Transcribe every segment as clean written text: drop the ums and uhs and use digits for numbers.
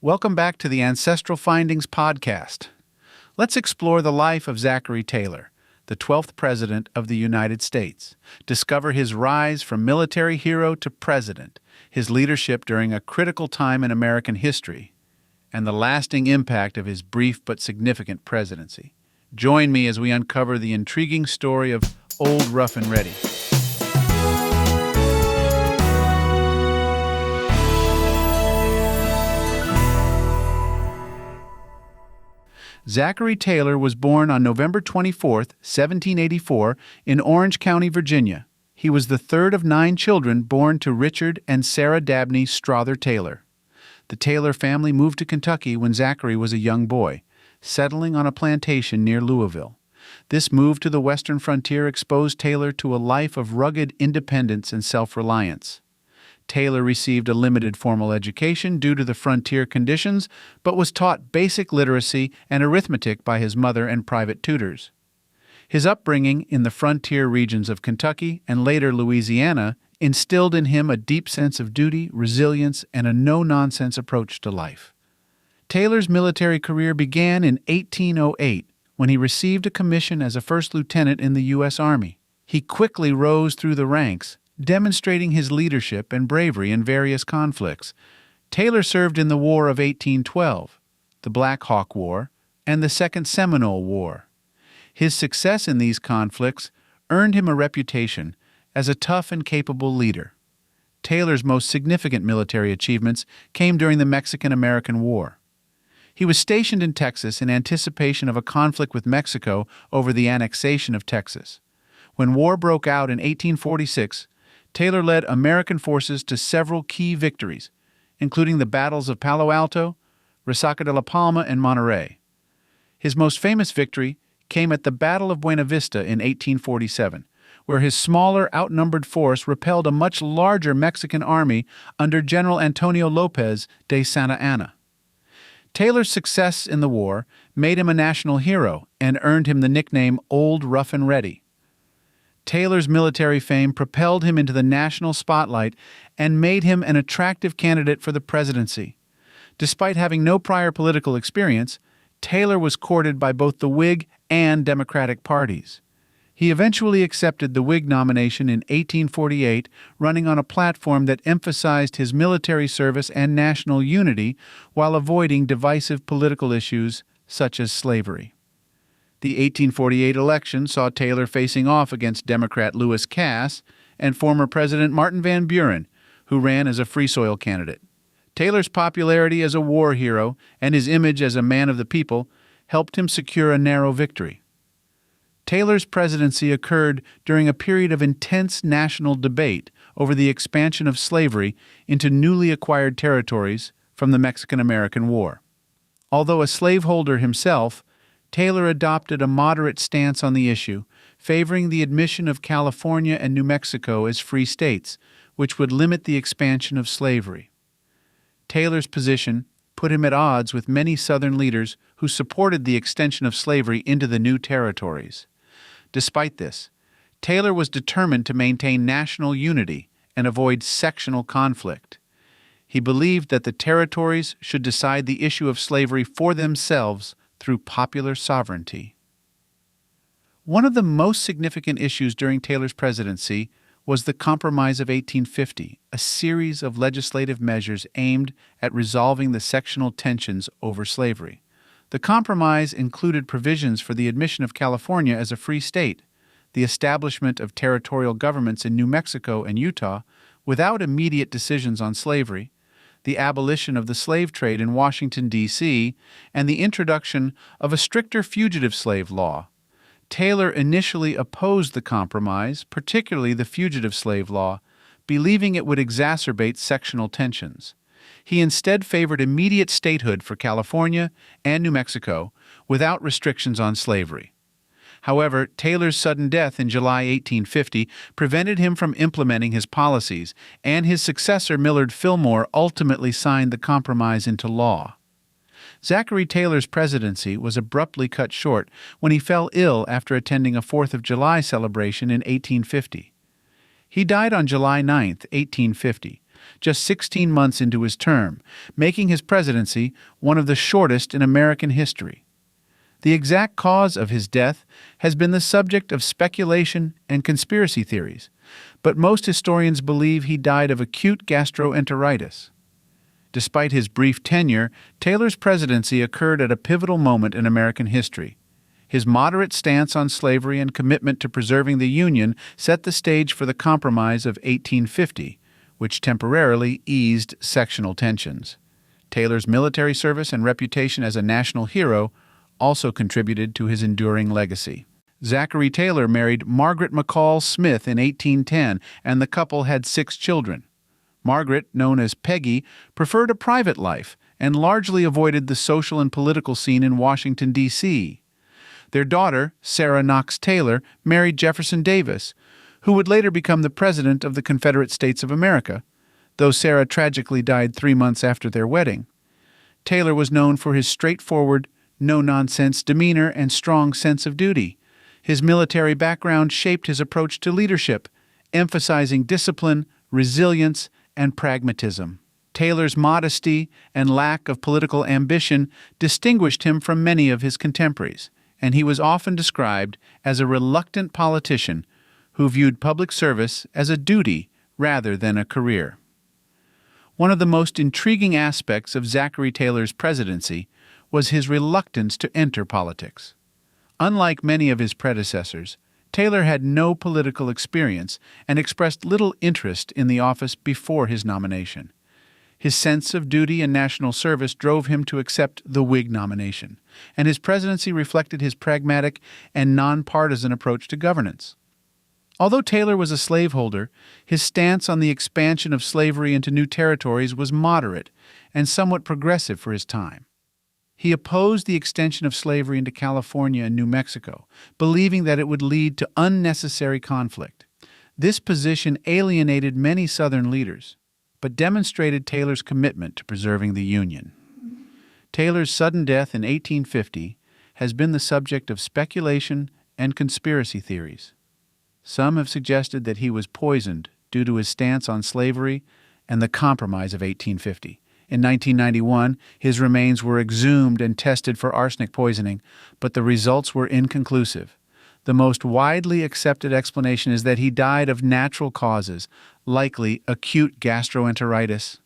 Welcome back to the Ancestral Findings podcast. Let's explore the life of Zachary Taylor, the 12th President of the United States. Discover his rise from military hero to president, his leadership during a critical time in American history, and the lasting impact of his brief but significant presidency. Join me as we uncover the intriguing story of Old Rough and Ready. Zachary Taylor was born on November 24, 1784, in Orange County, Virginia. He was the third of 9 children born to Richard and Sarah Dabney Strother Taylor. The Taylor family moved to Kentucky when Zachary was a young boy, settling on a plantation near Louisville. This move to the western frontier exposed Taylor to a life of rugged independence and self-reliance. Taylor received a limited formal education due to the frontier conditions, but was taught basic literacy and arithmetic by his mother and private tutors. His upbringing in the frontier regions of Kentucky and later Louisiana instilled in him a deep sense of duty, resilience, and a no-nonsense approach to life. Taylor's military career began in 1808 when he received a commission as a first lieutenant in the U.S. Army. He quickly rose through the ranks, demonstrating his leadership and bravery in various conflicts. Taylor served in the War of 1812, the Black Hawk War, and the Second Seminole War. His success in these conflicts earned him a reputation as a tough and capable leader. Taylor's most significant military achievements came during the Mexican-American War. He was stationed in Texas in anticipation of a conflict with Mexico over the annexation of Texas. When war broke out in 1846, Taylor led American forces to several key victories, including the battles of Palo Alto, Resaca de la Palma, and Monterrey. His most famous victory came at the Battle of Buena Vista in 1847, where his smaller, outnumbered force repelled a much larger Mexican army under General Antonio Lopez de Santa Anna. Taylor's success in the war made him a national hero and earned him the nickname Old Rough and Ready. Taylor's military fame propelled him into the national spotlight and made him an attractive candidate for the presidency. Despite having no prior political experience, Taylor was courted by both the Whig and Democratic parties. He eventually accepted the Whig nomination in 1848, running on a platform that emphasized his military service and national unity while avoiding divisive political issues such as slavery. The 1848 election saw Taylor facing off against Democrat Lewis Cass and former President Martin Van Buren, who ran as a Free Soil candidate. Taylor's popularity as a war hero and his image as a man of the people helped him secure a narrow victory. Taylor's presidency occurred during a period of intense national debate over the expansion of slavery into newly acquired territories from the Mexican-American War. Although a slaveholder himself, Taylor adopted a moderate stance on the issue, favoring the admission of California and New Mexico as free states, which would limit the expansion of slavery. Taylor's position put him at odds with many Southern leaders who supported the extension of slavery into the new territories. Despite this, Taylor was determined to maintain national unity and avoid sectional conflict. He believed that the territories should decide the issue of slavery for themselves through popular sovereignty. One of the most significant issues during Taylor's presidency was the Compromise of 1850, a series of legislative measures aimed at resolving the sectional tensions over slavery. The compromise included provisions for the admission of California as a free state, the establishment of territorial governments in New Mexico and Utah without immediate decisions on slavery, the abolition of the slave trade in Washington, D.C., and the introduction of a stricter fugitive slave law. Taylor initially opposed the compromise, particularly the fugitive slave law, believing it would exacerbate sectional tensions. He instead favored immediate statehood for California and New Mexico without restrictions on slavery. However, Taylor's sudden death in July 1850 prevented him from implementing his policies, and his successor Millard Fillmore ultimately signed the compromise into law. Zachary Taylor's presidency was abruptly cut short when he fell ill after attending a 4th of July celebration in 1850. He died on July 9, 1850, just 16 months into his term, making his presidency one of the shortest in American history. The exact cause of his death has been the subject of speculation and conspiracy theories, but most historians believe he died of acute gastroenteritis. Despite his brief tenure, Taylor's presidency occurred at a pivotal moment in American history. His moderate stance on slavery and commitment to preserving the Union set the stage for the Compromise of 1850, which temporarily eased sectional tensions. Taylor's military service and reputation as a national hero also contributed to his enduring legacy. Zachary Taylor married Margaret McCall Smith in 1810, and the couple had 6 children. Margaret, known as Peggy, preferred a private life and largely avoided the social and political scene in Washington, D.C. Their daughter, Sarah Knox Taylor, married Jefferson Davis, who would later become the President of the Confederate States of America, though Sarah tragically died 3 months after their wedding. Taylor was known for his straightforward, no-nonsense demeanor and strong sense of duty. His military background shaped his approach to leadership, emphasizing discipline, resilience, and pragmatism. Taylor's modesty and lack of political ambition distinguished him from many of his contemporaries, and he was often described as a reluctant politician who viewed public service as a duty rather than a career. One of the most intriguing aspects of Zachary Taylor's presidency was his reluctance to enter politics. Unlike many of his predecessors, Taylor had no political experience and expressed little interest in the office before his nomination. His sense of duty and national service drove him to accept the Whig nomination, and his presidency reflected his pragmatic and nonpartisan approach to governance. Although Taylor was a slaveholder, his stance on the expansion of slavery into new territories was moderate and somewhat progressive for his time. He opposed the extension of slavery into California and New Mexico, believing that it would lead to unnecessary conflict. This position alienated many Southern leaders, but demonstrated Taylor's commitment to preserving the Union. Taylor's sudden death in 1850 has been the subject of speculation and conspiracy theories. Some have suggested that he was poisoned due to his stance on slavery and the Compromise of 1850. In 1991, his remains were exhumed and tested for arsenic poisoning, but the results were inconclusive. The most widely accepted explanation is that he died of natural causes, likely acute gastroenteritis.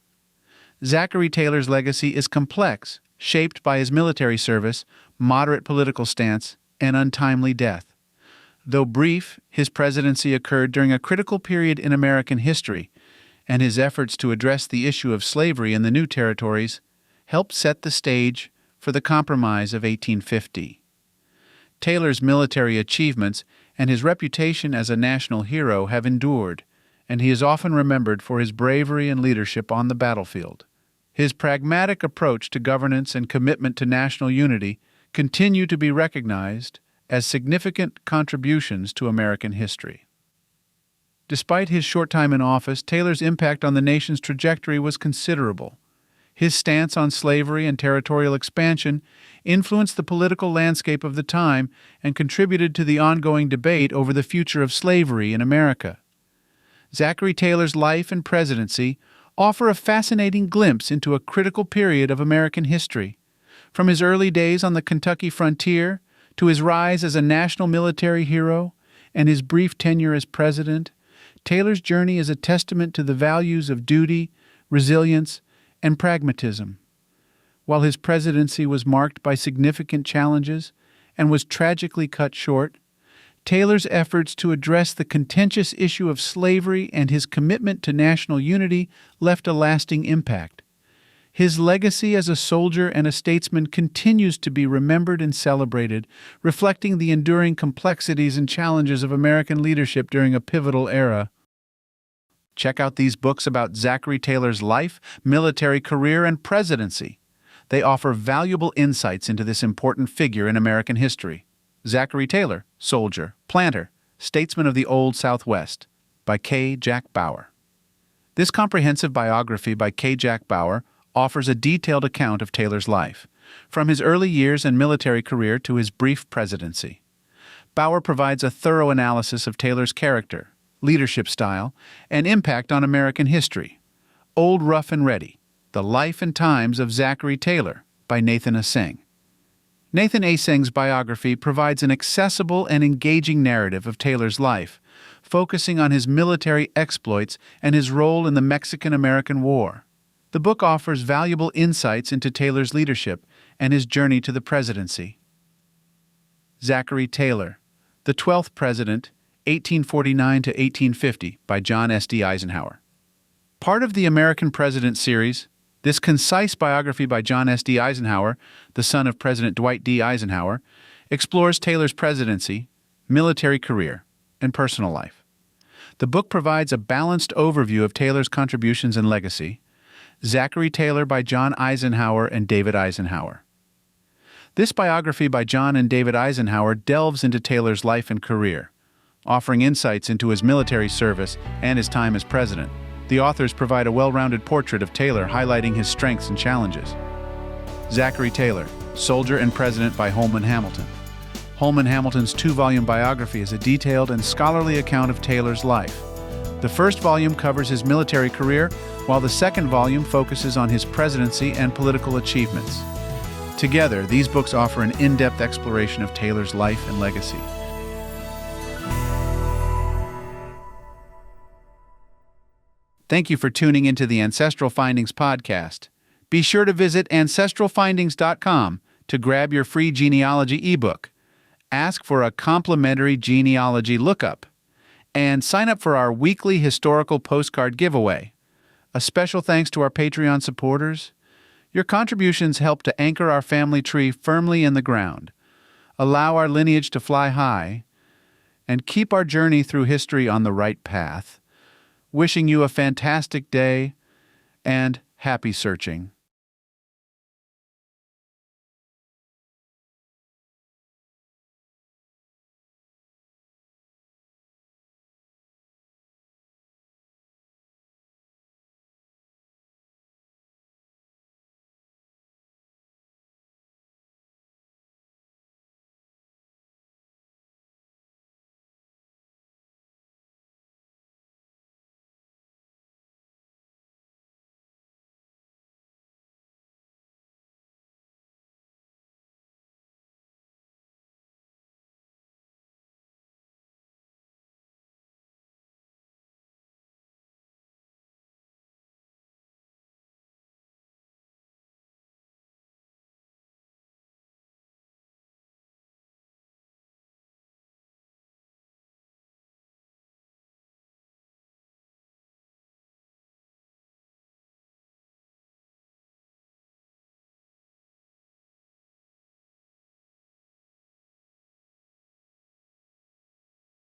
Zachary Taylor's legacy is complex, shaped by his military service, moderate political stance, and untimely death. Though brief, his presidency occurred during a critical period in American history, and his efforts to address the issue of slavery in the new territories helped set the stage for the Compromise of 1850. Taylor's military achievements and his reputation as a national hero have endured, and he is often remembered for his bravery and leadership on the battlefield. His pragmatic approach to governance and commitment to national unity continue to be recognized as significant contributions to American history. Despite his short time in office, Taylor's impact on the nation's trajectory was considerable. His stance on slavery and territorial expansion influenced the political landscape of the time and contributed to the ongoing debate over the future of slavery in America. Zachary Taylor's life and presidency offer a fascinating glimpse into a critical period of American history. From his early days on the Kentucky frontier to his rise as a national military hero and his brief tenure as president, Taylor's journey is a testament to the values of duty, resilience, and pragmatism. While his presidency was marked by significant challenges and was tragically cut short, Taylor's efforts to address the contentious issue of slavery and his commitment to national unity left a lasting impact. His legacy as a soldier and a statesman continues to be remembered and celebrated, reflecting the enduring complexities and challenges of American leadership during a pivotal era. Check out these books about Zachary Taylor's life, military career, and presidency. They offer valuable insights into this important figure in American history. Zachary Taylor, Soldier, Planter, Statesman of the Old Southwest, by K. Jack Bauer. This comprehensive biography by K. Jack Bauer offers a detailed account of Taylor's life, from his early years and military career to his brief presidency. Bauer provides a thorough analysis of Taylor's character, leadership style, and impact on American history, Old Rough and Ready, The Life and Times of Zachary Taylor by Nathan Aaseng. Nathan Aaseng's biography provides an accessible and engaging narrative of Taylor's life, focusing on his military exploits and his role in the Mexican-American War. The book offers valuable insights into Taylor's leadership and his journey to the presidency. Zachary Taylor, The 12th President, 1849 to 1850 by John S. D. Eisenhower. Part of the American President series, this concise biography by John S. D. Eisenhower, the son of President Dwight D. Eisenhower, explores Taylor's presidency, military career, and personal life. The book provides a balanced overview of Taylor's contributions and legacy. Zachary Taylor by John Eisenhower and David Eisenhower. This biography by John and David Eisenhower delves into Taylor's life and career, offering insights into his military service and his time as president. The authors provide a well-rounded portrait of Taylor, highlighting his strengths and challenges. Zachary Taylor, Soldier and President by Holman Hamilton. Holman Hamilton's two-volume biography is a detailed and scholarly account of Taylor's life. The first volume covers his military career, while the second volume focuses on his presidency and political achievements. Together, these books offer an in-depth exploration of Taylor's life and legacy. Thank you for tuning into the Ancestral Findings podcast. Be sure to visit ancestralfindings.com to grab your free genealogy ebook, ask for a complimentary genealogy lookup, and sign up for our weekly historical postcard giveaway. A special thanks to our Patreon supporters. Your contributions help to anchor our family tree firmly in the ground, allow our lineage to fly high, and keep our journey through history on the right path. Wishing you a fantastic day and happy searching.